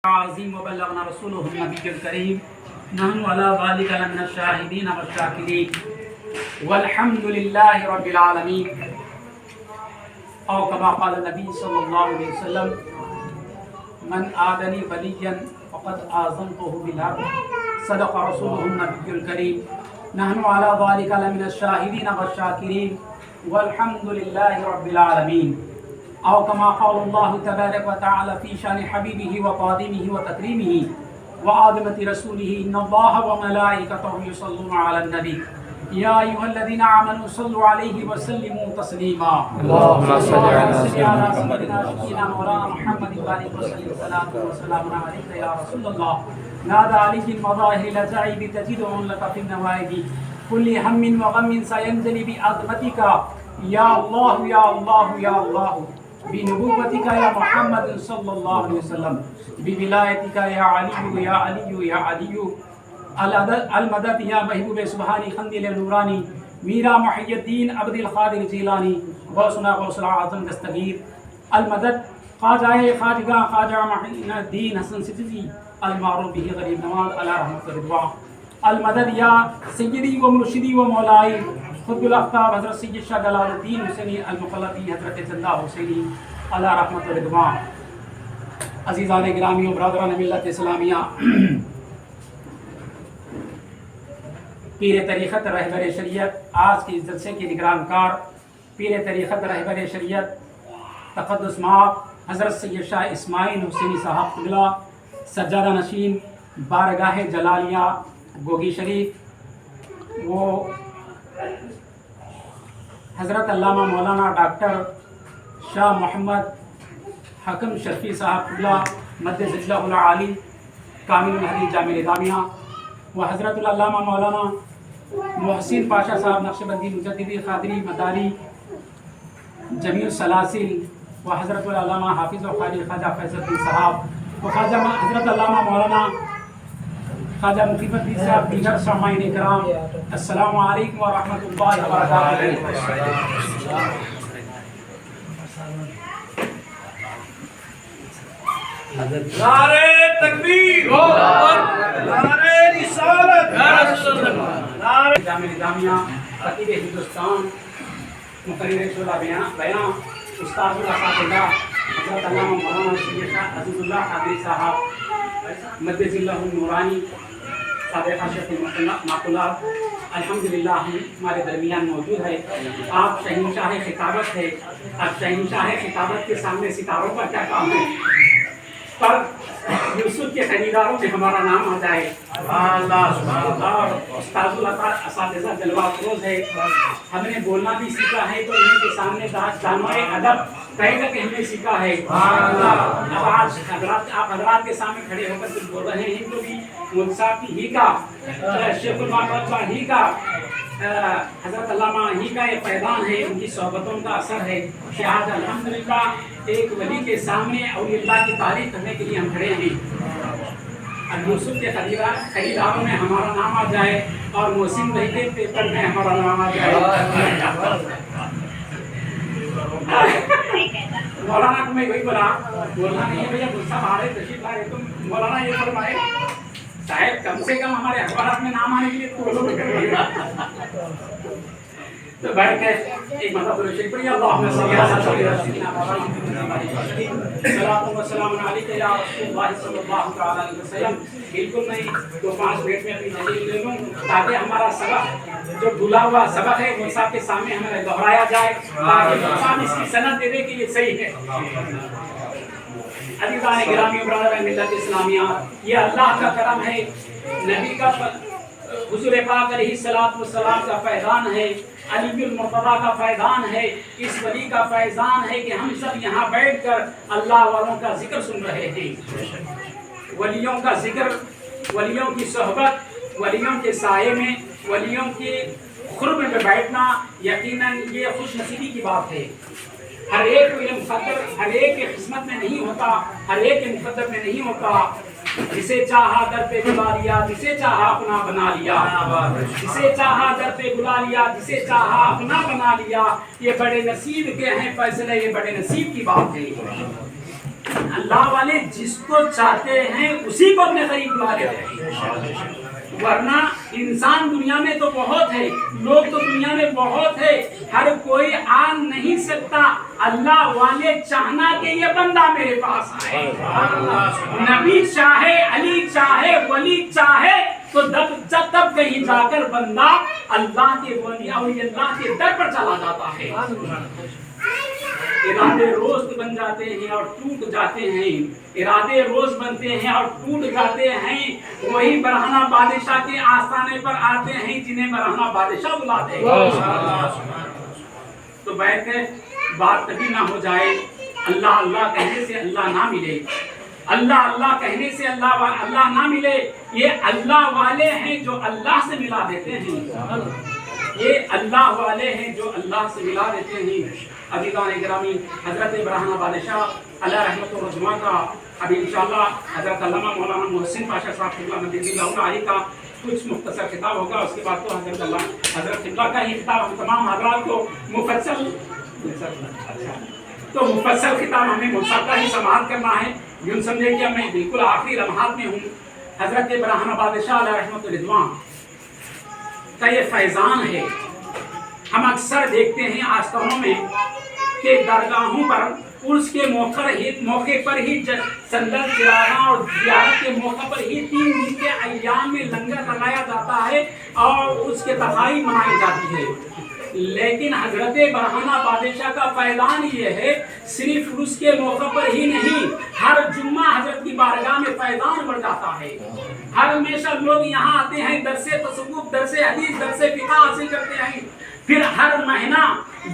عظیم وبلغنا رسوله النبی الکریم نحن علی ذلک لمن الشاہدین والشاکرین والحمد للہ رب العالمین او کما قال النبی صلی اللہ علیہ وسلم من آدنی ولیا فقد آذنته بالحرب صدق رسوله النبی الکریم نحن علی ذلک لمن الشاہدین والشاکرین والحمد للہ رب العالمین او کما قال اللہ تبارک و تعالی فی شان حبیبہ و قادمہ و تکریمہ و عظمت رسولہ ان اللہ و ملائکتہ یصلون علی النبی یا ایھا الذین آمنوا صلوا علیہ وسلموا تسلیما اللهم صل علی سیدنا مولانا محمد و آلہ وسلم صلاۃ و سلام علیک یا رسول اللہ نادى علی المظاہر العجائب تجدهم لك في النوائب كل هم وغم سينجلي بعظمتك یا اللہ یا اللہ یا اللہ بنبوتك یا محمد صلی اللہ علیہ وسلم بولایتك یا علی یا علی یا علی المدد یا محبوب سبحانی خندل نورانی میرا محی الدین عبد القادر جیلانی غوثنا غوث اعظم دستگیر المدد خواجہ خواجگاہ خواجہ محی الدین حسن ستزی المعروف به غریب نواز علی رحمت رضوان المدد یا سیدی و مرشدی و مولائی خود الافتاب حضرت سید شاہ جلال الدین حسینی المخلطی حضرت زندہ حسینی علی رحمت و رضوان عزیزان گرامی و برادران ملت اسلامیہ پیر طریقت رہبر شریعت آج کے اس جلسے کے نگران کار پیر طریقت رہبر شریعت تقدس مآب حضرت سید شاہ اسماعیل حسینی صاحب قبلہ سجادہ نشین بارگاہ جلالیہ گوگی شریف وہ حضرت علامہ مولانا ڈاکٹر شاہ محمد حکم شرفی صاحب قبلہ مد ذلہ العالی کامل الحدیث جامع نظامیہ و حضرت علامہ مولانا محسن پاشا صاحب نقشبندی مجددی قادری مداری جمیع السلاسل و حضرت علامہ حافظ و قاری خواجہ فیض الدین صاحب و خواجہ حضرت علامہ مولانا خواجہ مفید الدین صاحب دیگر سامعین اکرام السلام علیکم ورحمۃ اللہ وبرکاتہ. نعرے تکبیر نعرے رسالت نعرے جامع نظامیہ خطیب ہندوستان مقرر شعبہ بیان استاد الاساتذہ حضرت علامہ مولانا سید شاہ عزیز اللہ قادری صاحب مد ذلہ النورانی سابقہ شیخ معقولات الحمدللہ ہمارے درمیان موجود ہے. آپ شہنشاہ خطابت ہے. اب شہنشاہ خطابت کے سامنے ستاروں کا کیا کام ہے؟ پر یوسف کے خریداروں میں ہمارا نام آ جائے. اور استاد الاساتذہ جلوہ افروز ہے. ہم نے بولنا بھی سیکھا ہے تو ان کے سامنے دانوائے ادب کہے گا کہ ہم نے سیکھا ہے. اب آج آپ حضرات کے سامنے کھڑے ہو کر کچھ بول رہے ہیں تو بھی ملک ہی کا شیخ المعقولہ ہی کا حضرت علامہ ہی کا یہ فیضان ہے. ان کی صحبتوں کا اثر ہے کہ آج الحمدللہ ایک ولی کے سامنے اولیاء اللہ کی تعریف کرنے کے لیے ہم کھڑے ہیں. اب یوسف کے خریداروں میں ہمارا نام آ جائے اور محسن بھائی کے پیپر میں ہمارا نام آ جائے. مولانا کو میں وہی بولا مولانا نہیں بھیا غصہ بھارے تشریف لا رہے تم مولانا یہ فرمائے صاحب کم سے کم ہمارے اخبارات میں نام آنے کے لیے تو بیٹھ کے ایک مرتبہ شریف پڑھیے اللہم صلی علی سیدنا محمد السلام علیکم یا رسول اللہ صلی اللہ علیہ وسلم. بالکل نہیں 2-5 منٹ میں اپنی تحریر لے لوں تاکہ ہمارا سبق جو بھولا ہوا سبق ہے وہ صاحب کے سامنے ہمیں دہرایا جائے تاکہ صاحب اس کی سند دے دے کہ یہ صحیح ہے. عزیزان گرامی برادران ملت اسلامیہ یہ اللہ کا کرم ہے. نبی کا حضور پاک علیہ السلام کا فیضان ہے. علی المرتضیٰ کا فیضان ہے. اس ولی کا فیضان ہے کہ ہم سب یہاں بیٹھ کر اللہ والوں کا ذکر سن رہے ہیں. ولیوں کا ذکر ولیوں کی صحبت ولیوں کے سائے میں ولیوں کے قرب میں بیٹھنا یقیناً یہ خوش نصیبی کی بات ہے. ہر ایک کو یہ مقدر ہر ایک کے قسمت میں نہیں ہوتا. ہر ایک کے مقدر میں نہیں ہوتا. جسے چاہا در پہ بلا لیا جسے چاہا اپنا بنا لیا. جسے چاہا در پہ بلا لیا جسے چاہا اپنا بنا لیا. یہ بڑے نصیب کے ہیں فیصلے یہ بڑے نصیب کی بات ہے. اللہ والے جس کو چاہتے ہیں اسی کو اپنے قریب بلا لیتے ہیں، ورنہ انسان دنیا میں تو بہت ہے، لوگ تو دنیا میں بہت ہے، ہر کوئی آ نہیں سکتا۔ اللہ والے چاہنا کہ یہ بندہ میرے پاس آئے، نبی چاہے، علی چاہے، ولی چاہے تو جب تب کہیں جا کر بندہ اللہ کے ولی اور اللہ کے در پر چلا جاتا ہے۔ ارادے روز بن جاتے ہیں اور ٹوٹ جاتے ہیں، ارادے روز بنتے ہیں اور ٹوٹ جاتے ہیں، وہی برہنہ بادشاہ کے آستانے پر آتے ہیں جنہیں برہنہ بادشاہ بلاتے ہیں۔ تو بیٹھے بات کبھی نہ ہو جائے، اللہ اللہ کہنے سے اللہ نہ ملے، اللہ اللہ کہنے سے اللہ نہ ملے۔ یہ اللہ والے ہیں جو اللہ سے ملا دیتے ہیں، یہ اللہ والے ہیں جو اللہ سے ملا دیتے ہیں۔ عزیزان گرامی، حضرت برہنہ بادشاہ علیہ رحمت و رضوان کا ابھی انشاءاللہ حضرت علامہ مولانا محسن پاشا صاحب قبلہ مدینہ اللہ علیہ کا کچھ مختصر خطاب ہوگا، اس کے بعد تو حضرت قبلہ کا ہی خطاب ہم تمام حضرات کو مفصل خطاب ہمیں مسابقہ ہی سماعت کرنا ہے۔ یوں سمجھے کہ میں بالکل آخری لمحات میں ہوں۔ حضرت برہنہ بادشاہ علیہ رحمت و رضوان کا یہ فیضان ہے۔ ہم اکثر دیکھتے ہیں آستانوں میں کہ درگاہوں پر عرس کے موقع پر ہی سندر چراغاں اور زیارت کے موقع پر ہی 3 دن کے ایام میں لنگر لگایا جاتا ہے اور اس کے تفاہی منائی جاتی ہے، لیکن حضرت برہنہ بادشاہ کا فیضان یہ ہے صرف عرس کے موقع پر ہی نہیں، ہر جمعہ حضرت کی بارگاہ میں فیضان بڑھ جاتا ہے۔ ہر ہمیشہ لوگ یہاں آتے ہیں، درس تصوف، درس حدیث، درس فقہ حاصل کرتے ہیں۔ پھر ہر مہینہ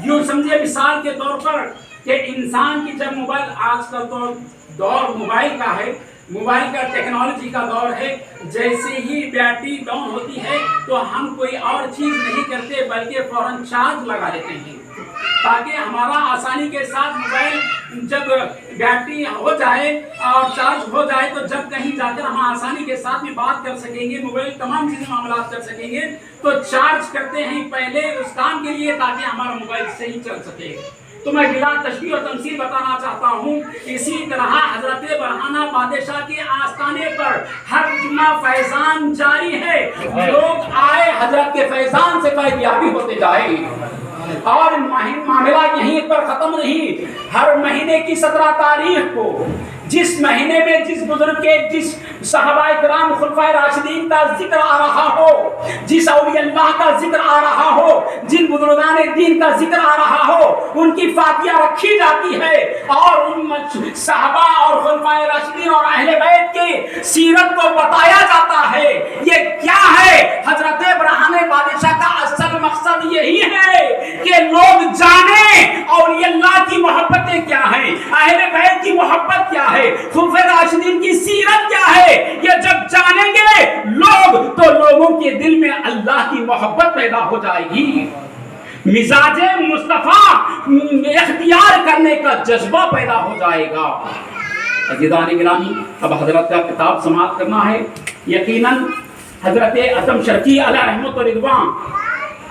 یوں سمجھے مثال کے طور پر کہ انسان کی جب موبائل، آج کل تو دور موبائل کا ہے، موبائل کا ٹیکنالوجی کا دور ہے، جیسے ہی بیٹری ڈاؤن ہوتی ہے تو ہم کوئی اور چیز نہیں کرتے بلکہ فوراً چارج لگا لیتے ہیں تاکہ ہمارا آسانی کے ساتھ موبائل جب بیٹری ہو جائے اور چارج ہو جائے تو جب کہیں جا کر ہم آسانی کے ساتھ میں بات کر سکیں گے، موبائل تمام چیزیں معاملات کر سکیں گے، تو چارج کرتے ہیں پہلے اس کام کے لیے تاکہ ہمارا موبائل صحیح چل سکے۔ تو میں بلا تشبیہ اور تمثیل بتانا چاہتا ہوں، اسی طرح حضرت برہنہ بادشاہ کے آستانے پر ہر جمعہ فیضان جاری ہے، لوگ آئے حضرت کے فیضان سے فیضیابی ہوتے جائیں، اور معاملہ یہیں پر ختم نہیں۔ ہر مہینے کی 17 تاریخ کو جس مہینے میں جس بزرگ کے، جس صحابہ کرام خلفائے راشدین کا ذکر آ رہا ہو، جس اولیاء اللہ کا ذکر آ رہا ہو، جن بزرگان دین کا ذکر آ رہا ہو، ان کی فاتحہ رکھی جاتی ہے اور ان صحابہ اور خلفائے راشدین اور اہل بیت کی سیرت کو بتایا جاتا ہے۔ یہ کیا ہے؟ حضرت برہنہ بادشاہ کا اصل مقصد یہی ہے کہ لوگ جانیں اولیاء اللہ کی محبتیں کیا ہیں، اہل بیت کی محبت کیا ہے، خلفائے راشدین کی سیرت کیا ہے۔ یہ جب جانیں گے لوگ تو لوگوں کے دل میں اللہ کی محبت پیدا ہو جائے گی، مزاج مصطفیٰ اختیار کرنے کا جذبہ پیدا ہو جائے گا۔ عزیزان گرامی، اب حضرت کا کتاب سماعت کرنا ہے۔ یقیناً حضرت اعظم شرقی علیہ رحمت و رضوان،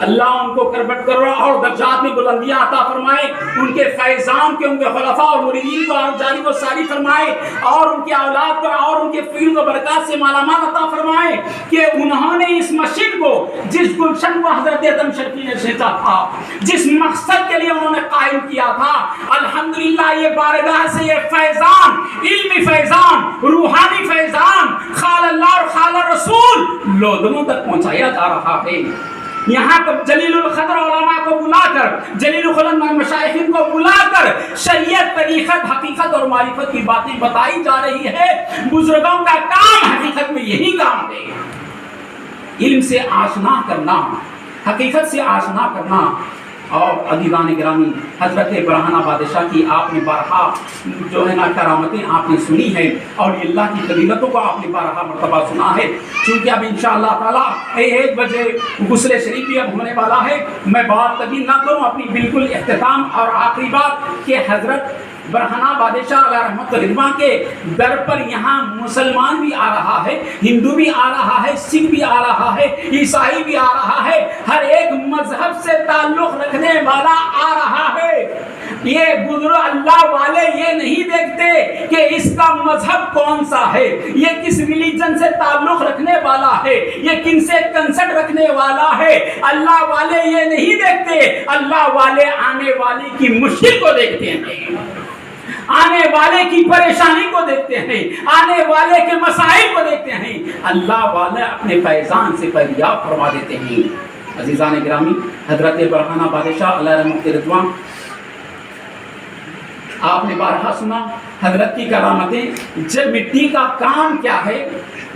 اللہ ان کو کربٹ کرو اور درجات میں بلندیاں عطا فرمائے، ان کے فیضان کے، ان کے خلفاء اور مریدین کو جاری و ساری فرمائے، اور ان کی اولاد پر اور ان کے فیض و برکات سے مالا مال عطا فرمائے کہ انہوں نے اس مسجد کو، جس گلشن کو حضرت اعظم شرقی نے سینچا تھا، جس مقصد کے لیے انہوں نے قائم کیا تھا، الحمدللہ یہ بارگاہ سے یہ فیضان، علمی فیضان، روحانی فیضان، خال اللہ اور خال رسول لوگوں تک پہنچایا جا رہا ہے۔ یہاں جلیل القدر علماء کو بلا کر، جلیل القدر مشائخین کو بلا کر شریعت، طریقت، حقیقت اور معرفت کی باتیں بتائی جا رہی ہے۔ بزرگوں کا کام حقیقت میں یہی کام ہے، علم سے آشنا کرنا، حقیقت سے آشنا کرنا۔ اور عزیزان گرامی، حضرت برہنہ بادشاہ کی آپ نے بارہا جو ہے نا کرامتیں آپ نے سنی ہے، اور اللہ کی فضیلتوں کو آپ نے بارہا مرتبہ سنا ہے۔ چونکہ اب انشاءاللہ تعالیٰ 1 بجے غسل شریف بھی اب ہونے والا ہے، میں بات طویل نہ کروں، اپنی بالکل اختتام اور آخری بات کہ حضرت برہنہ بادشاہ علیہ رحمت رضوان کے در پر یہاں مسلمان بھی آ رہا ہے، ہندو بھی آ رہا ہے، سکھ بھی آ رہا ہے، عیسائی بھی آ رہا ہے، ہر ایک مذہب سے تعلق رکھنے والا آ رہا ہے۔ یہ بزرگ اللہ والے یہ نہیں دیکھتے کہ اس کا مذہب کون سا ہے، یہ کس ریلیجن سے تعلق رکھنے والا ہے، یہ کن سے کنسرٹ رکھنے والا ہے۔ اللہ والے یہ نہیں دیکھتے، اللہ والے آنے والی کی مشکل کو دیکھتے ہیں، آنے والے کی پریشانی کو دیکھتے ہیں، آنے والے کے مسائل کو دیکھتے ہیں۔ اللہ والے اپنے فیضان سے فریاد فرما دیتے ہیں۔ عزیزان گرامی، حضرت برہانہ بادشاہ علیہ رحمۃ رضوان، آپ نے بارہا سنا حضرت کی کرامتیں۔ جب مٹی کا کام کیا ہے؟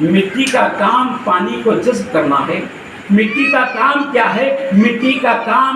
مٹی کا کام پانی کو جذب کرنا ہے۔ مٹی کا کام کیا ہے؟ مٹی کا کام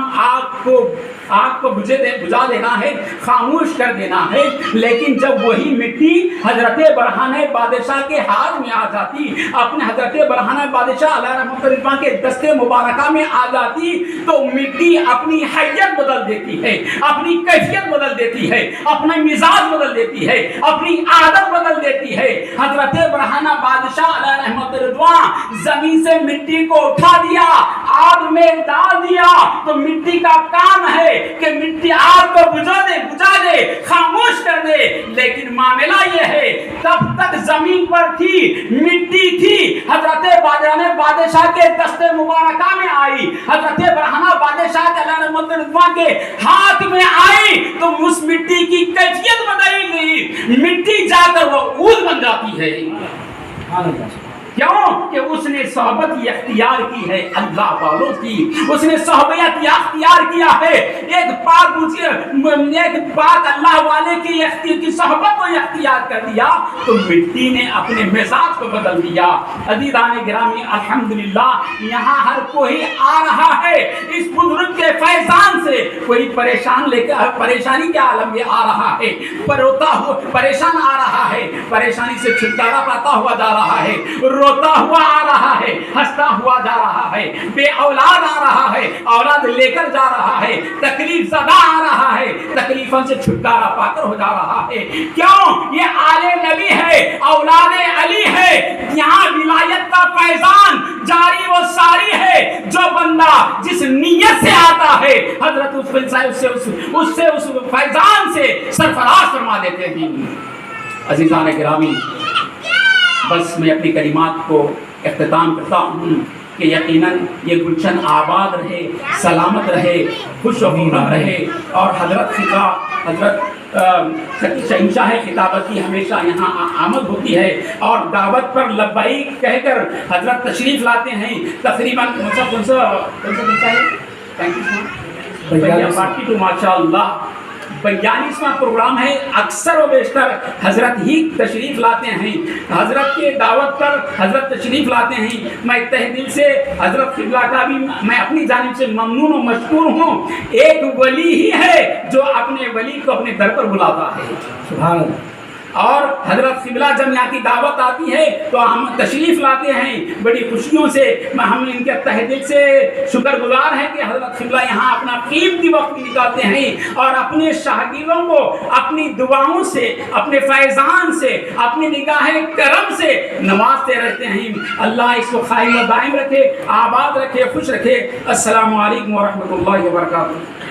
آگ کو بجھا دینا ہے، خاموش کر دینا ہے۔ لیکن جب وہی مٹی حضرت برہانہ بادشاہ کے ہاتھ میں آ جاتی، اپنے حضرت برہانہ بادشاہ علیہ رحمۃ اللہ کے دست مبارکہ میں آ جاتی، تو مٹی اپنی حیت بدل دیتی ہے، اپنی کیفیت بدل دیتی ہے، اپنا مزاج بدل دیتی ہے، اپنی عادت بدل دیتی ہے۔ حضرت برہانہ بادشاہ علیہ رحمۃ اللہ زمین سے مٹی کو اٹھا دیا، آگ میں ڈال دیا، تو مٹی کا کام ہے کہ مٹی آگ کو بجھا دے، خاموش کر دے۔ لیکن معاملہ یہ ہے، تب تک زمین پر تھی، مٹی تھی، حضرت برہانہ بادشاہ کے دست مبارکہ میں آئی، حضرت برہانہ بادشاہ کے ہاتھ میں آئی، تو اس مٹی کی کیفیت بدل گئی، مٹی جا کر وہ عود بن جاتی ہے۔ کیوں کہ اس نے صحبت یہ اختیار کی ہے اللہ والوں کی، اس نے صحبت یہ اختیار کیا ہے، ایک پاک اللہ والے کی صحبت کو اختیار کر دیا، تو مٹی نے اپنے مزاج کو بدل دیا۔ عزیزان گرامی، الحمدللہ یہاں ہر کوئی آ رہا ہے اس بزرگ کے فیضان سے، کوئی پریشانی کے عالم میں آ رہا ہے، پریشان آ رہا ہے، پریشانی سے چھٹکارا پاتا ہوا جا رہا ہے، روتا ہوا آ رہا ہے، ہنستا ہوا جا رہا ہے، بے اولاد آ رہا ہے، اولاد لے کر جا رہا ہے، تکلیف زدہ آ رہا ہے، تکلیفوں سے چھٹکارا پا کر ہو جا رہا ہے۔ کیوں؟ یہ آل نبی ہے، اولاد علی ہے، یہاں ولایت کا فیضان جاری و ساری ہے۔ جو بندہ جس نیت سے آتا ہے، حضرت اس فیضان سے سرفراز فرما دیتے ہیں۔ عزیزان گرامی، بس میں اپنی کلمات کو اختتام کرتا ہوں کہ یقیناً یہ گلشن آباد رہے، سلامت رہے، خوش و خرم رہے، اور حضرت شہنشاہ خطابت کی ہمیشہ یہاں آمد ہوتی ہے، اور دعوت پر لبیک کہہ کر حضرت تشریف لاتے ہیں۔ تقریباً ماشاء اللہ 42واں پروگرام ہے، اکثر و بیشتر حضرت ہی تشریف لاتے ہیں، حضرت کے دعوت پر حضرت تشریف لاتے ہیں۔ میں تہ دل سے حضرت قبلہ کا بھی میں اپنی جانب سے ممنون و مشکور ہوں۔ ایک ولی ہی ہے جو اپنے ولی کو اپنے در پر بلاتا ہے، سبحان اللہ۔ اور حضرت قبلہ جب یہاں کی دعوت آتی ہے تو ہم تشریف لاتے ہیں بڑی خوشیوں سے، ہم ان کے تہ دل سے شکر گزار ہیں کہ حضرت قبلہ یہاں اپنا قیمتی وقت نکالتے ہیں اور اپنے شاگردوں کو اپنی دعاؤں سے، اپنے فیضان سے، اپنی نگاہ کرم سے نوازتے رہتے ہیں۔ اللہ اس کو قائم و دائم رکھے، آباد رکھے، خوش رکھے۔ السلام علیکم ورحمۃ اللہ وبرکاتہ۔